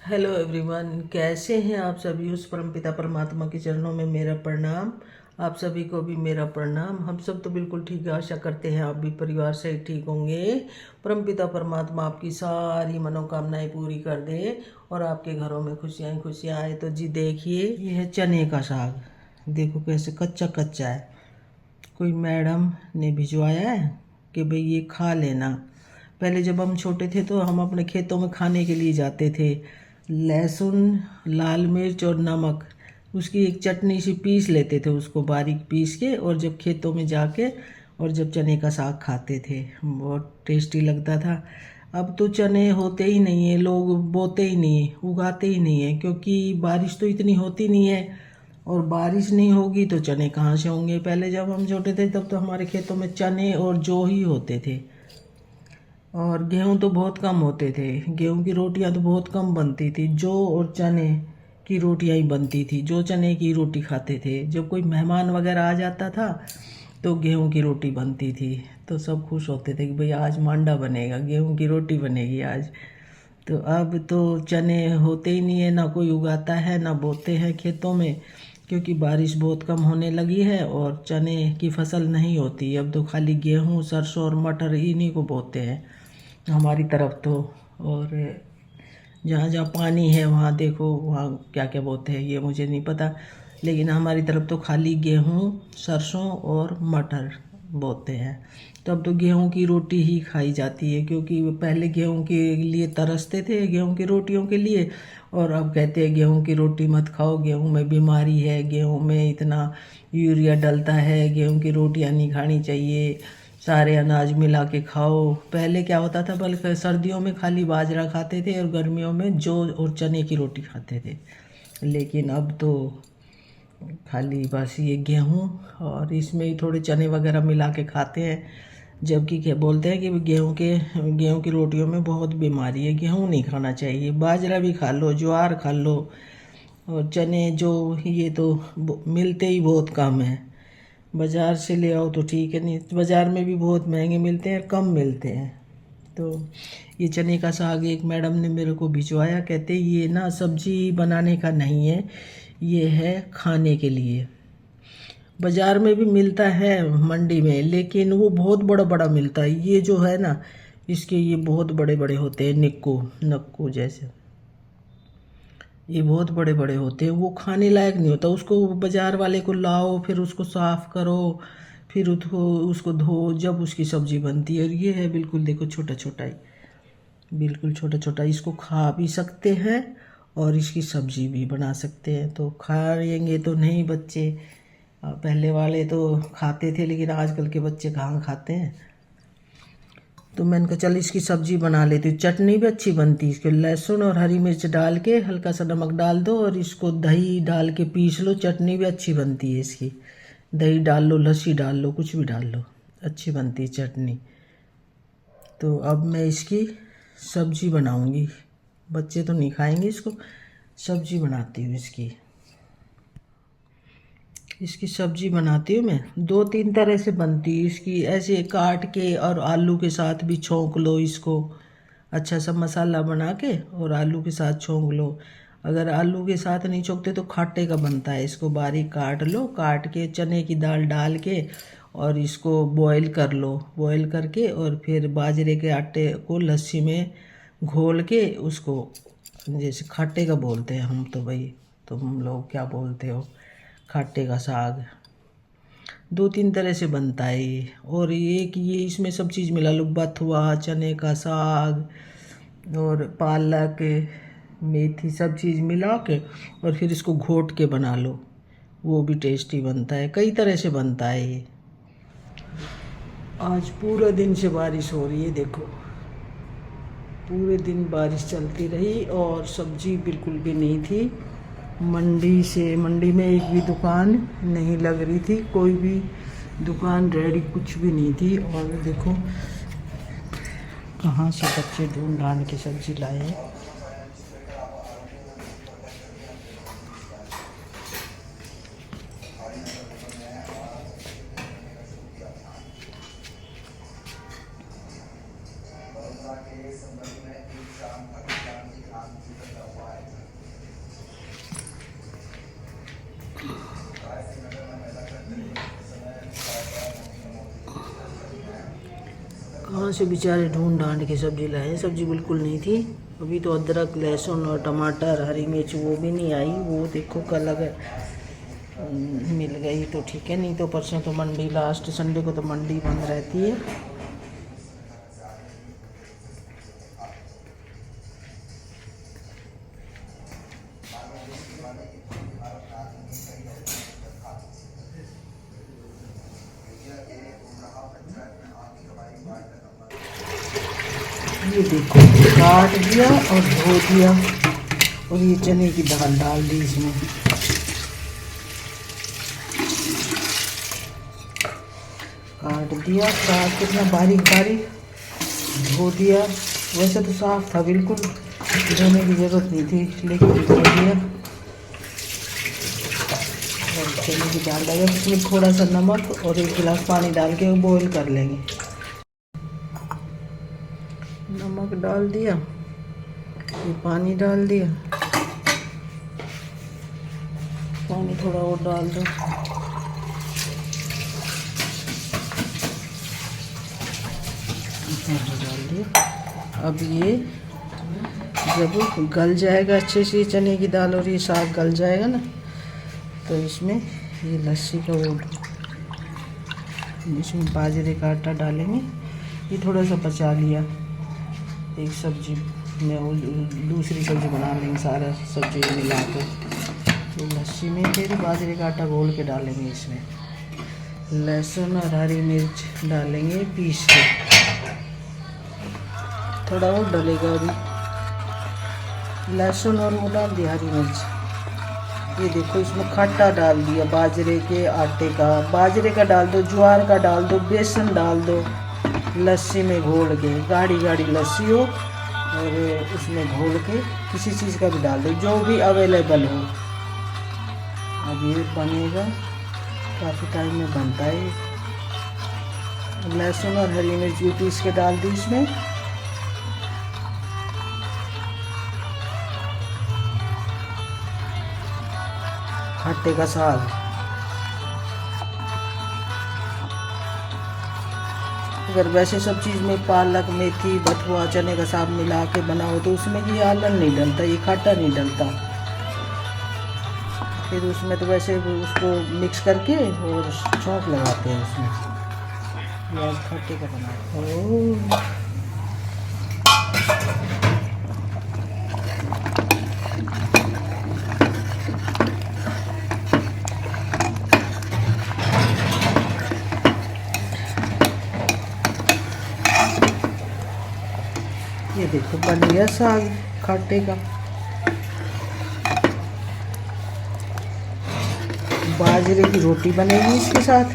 Hello everyone, कैसे हैं आप सभी। उस परमपिता परमात्मा के चरणों में मेरा प्रणाम। आप सभी को भी मेरा प्रणाम। हम सब तो बिल्कुल ठीक है, आशा करते हैं आप भी परिवार से ठीक होंगे। परमपिता परमात्मा आपकी सारी मनोकामनाएं पूरी कर दे और आपके घरों में खुशियाँ ही खुशियाँ आए। तो जी देखिए, ये है चने का साग। देखो कैसे कच्चा कच्चा है। कोई मैडम ने भिजवाया है कि भाई ये खा लेना। पहले जब हम छोटे थे तो हम अपने खेतों में खाने के लिए जाते थे। लहसुन, लाल मिर्च और नमक, उसकी एक चटनी सी पीस लेते थे, उसको बारीक पीस के, और जब खेतों में जाके और जब चने का साग खाते थे, बहुत टेस्टी लगता था। अब तो चने होते ही नहीं है, लोग बोते ही नहीं है, उगाते ही नहीं है, क्योंकि बारिश तो इतनी होती नहीं है, और बारिश नहीं होगी तो चने कहाँ से होंगे। पहले जब हम छोटे थे तब तो हमारे खेतों में चने और जौ ही होते थे, और गेहूं तो बहुत कम होते थे। गेहूं की रोटियां तो बहुत कम बनती थी। जौ और चने की रोटियां ही बनती थी। जो चने की रोटी खाते थे। जब कोई मेहमान वगैरह आ जाता था तो गेहूं की रोटी बनती थी, तो सब खुश होते थे कि भाई आज मांडा बनेगा, गेहूं की रोटी बनेगी आज। तो अब तो चने होते ही नहीं है, ना कोई उगाता है ना बोते हैं खेतों में, क्योंकि बारिश बहुत कम होने लगी है और चने की फसल नहीं होती। अब तो खाली गेहूं, सरसों और मटर इन्हीं को बोते हैं हमारी तरफ तो। और जहाँ जहाँ पानी है वहाँ देखो, वहाँ क्या क्या बोते हैं ये मुझे नहीं पता, लेकिन हमारी तरफ तो खाली गेहूँ, सरसों और मटर बोते हैं। तो अब तो गेहूं की रोटी ही खाई जाती है, क्योंकि पहले गेहूं के लिए तरसते थे, गेहूं की रोटियों के लिए, और अब कहते हैं गेहूं की रोटी मत खाओ, गेहूं में बीमारी है, गेहूं में इतना यूरिया डलता है, गेहूं की रोटियां नहीं खानी चाहिए, सारे अनाज मिला के खाओ। पहले क्या होता था, बल्कि सर्दियों में खाली बाजरा खाते थे और गर्मियों में जौ और चने की रोटी खाते थे। लेकिन अब तो खाली बस ये गेहूँ और इसमें ही थोड़े चने वगैरह मिला के खाते हैं। जबकि क्या बोलते हैं कि गेहूं की रोटियों में बहुत बीमारी है, गेहूं नहीं खाना चाहिए। बाजरा भी खा लो, ज्वार खा लो, और चने जो ये तो मिलते ही बहुत कम है। बाज़ार से ले आओ तो ठीक है, नहीं बाज़ार में भी बहुत महंगे मिलते हैं, कम मिलते हैं। तो ये चने का साग एक मैडम ने मेरे को भिजवाया, कहते ये ना सब्जी बनाने का नहीं है, ये है खाने के लिए। बाज़ार में भी मिलता है मंडी में, लेकिन वो बहुत बड़ा बड़ा मिलता है। ये जो है ना, इसके ये बहुत बड़े बड़े होते हैं, निक्कू नक्कू जैसे, ये बहुत बड़े बड़े होते हैं। वो खाने लायक नहीं होता। उसको बाज़ार वाले को लाओ, फिर उसको साफ़ करो, फिर उसको धो, जब उसकी सब्ज़ी बनती है। और ये है बिल्कुल, देखो छोटा छोटा ही, बिल्कुल छोटा छोटा। इसको खा भी सकते हैं और इसकी सब्ज़ी भी बना सकते हैं। तो खाएंगे तो नहीं बच्चे, पहले वाले तो खाते थे, लेकिन आजकल के बच्चे कहाँ खाते हैं। तो मैंने कहा चल इसकी सब्ज़ी बना लेती हूँ। चटनी भी अच्छी बनती है इसके, लहसुन और हरी मिर्च डाल के हल्का सा नमक डाल दो और इसको दही डाल के पीस लो, चटनी भी अच्छी बनती है इसकी। दही डाल लो, लस्सी डाल लो, कुछ भी डाल लो, अच्छी बनती है चटनी। तो अब मैं इसकी सब्ज़ी बनाऊंगी। बच्चे तो नहीं खाएंगे इसको, सब्ज़ी बनाती हूँ इसकी। इसकी सब्ज़ी बनाती हूँ मैं, दो तीन तरह से बनती है इसकी। ऐसे काट के और आलू के साथ भी छोंक लो इसको, अच्छा सा मसाला बना के और आलू के साथ छोंक लो। अगर आलू के साथ नहीं छोंकते तो खाटे का बनता है। इसको बारीक काट लो, काट के चने की दाल डाल के और इसको बॉईल कर लो। बॉईल करके और फिर बाजरे के आटे को लस्सी में घोल के उसको, जैसे खाटे का बोलते हैं हम तो, भाई तुम लोग क्या बोलते हो, खाटे का साग। दो तीन तरह से बनता है ये। और एक ये इसमें सब चीज़ मिला लो, बथुआ, चने का साग और पालक, मेथी, सब चीज़ मिला के और फिर इसको घोट के बना लो, वो भी टेस्टी बनता है। कई तरह से बनता है ये। आज पूरा दिन से बारिश हो रही है, देखो पूरे दिन बारिश चलती रही और सब्जी बिल्कुल भी नहीं थी। मंडी में एक भी दुकान नहीं लग रही थी, कोई भी दुकान रेडी कुछ भी नहीं थी। और देखो कहाँ से बच्चे ढूंढ ढांड के सब्जी लाए। कहाँ से बेचारे ढूंढ ढांड के सब्जी लाए, सब्जी बिल्कुल नहीं थी। अभी तो अदरक लहसुन और टमाटर हरी मिर्च वो भी नहीं आई। वो देखो कल अगर मिल गई तो ठीक है, नहीं तो परसों तो मंडी, लास्ट संडे को तो मंडी बंद रहती है। ये देखो काट दिया और धो दिया और ये चने की दाल डाल दी इसमें। काट दिया, काट कितना बारीक बारीक धो दिया। वैसे तो साफ था बिल्कुल, धोने की ज़रूरत नहीं थी, लेकिन धो दिया। और चने की दाल डाल, इसमें थोड़ा सा नमक और 1 गिलास पानी डाल के बॉईल कर लेंगे। नमक डाल दिया, ये पानी डाल दिया, पानी थोड़ा और डाल दो। डाल दिया। अब ये जब गल जाएगा अच्छे से चने की दाल और ये साग गल जाएगा ना, तो इसमें ये लस्सी का वो, इसमें बाजरे का आटा डालेंगे। ये थोड़ा सा बचा लिया, एक सब्जी में दूसरी सब्जी बना लेंगे, सारा सब्जी मिला कर। तो लस्सी में फिर बाजरे का आटा घोल के डालेंगे। इसमें लहसुन और हरी मिर्च डालेंगे पीस के, थोड़ा और डलेगा अभी। लहसुन और वो डाल दिया, हरी मिर्च। ये देखो इसमें खट्टा डाल दिया बाजरे के आटे का, बाजरे का डाल दो, ज्वार का डाल दो, बेसन डाल दो, लस्सी में घोल के, गाढ़ी गाढ़ी लस्सी हो और उसमें घोल के किसी चीज़ का भी डाल दो, जो भी अवेलेबल हो। अब ये बनेगा, काफ़ी टाइम में बनता है। लहसुन और हरी मिर्च भी पीस के डाल दी इसमें। खट्टे का साग, अगर वैसे सब चीज़ में पालक, मेथी, बथुआ, चने का साग मिला के बनाओ तो उसमें ये आलन नहीं डलता, ये खट्टा नहीं डलता। फिर उसमें तो वैसे उसको मिक्स करके और छौंक लगाते हैं उसमें। ये आज खट्टे का बनाओ। ये देखो बन गया साग खट्टे का। बाजरे की रोटी बनेगी इसके साथ।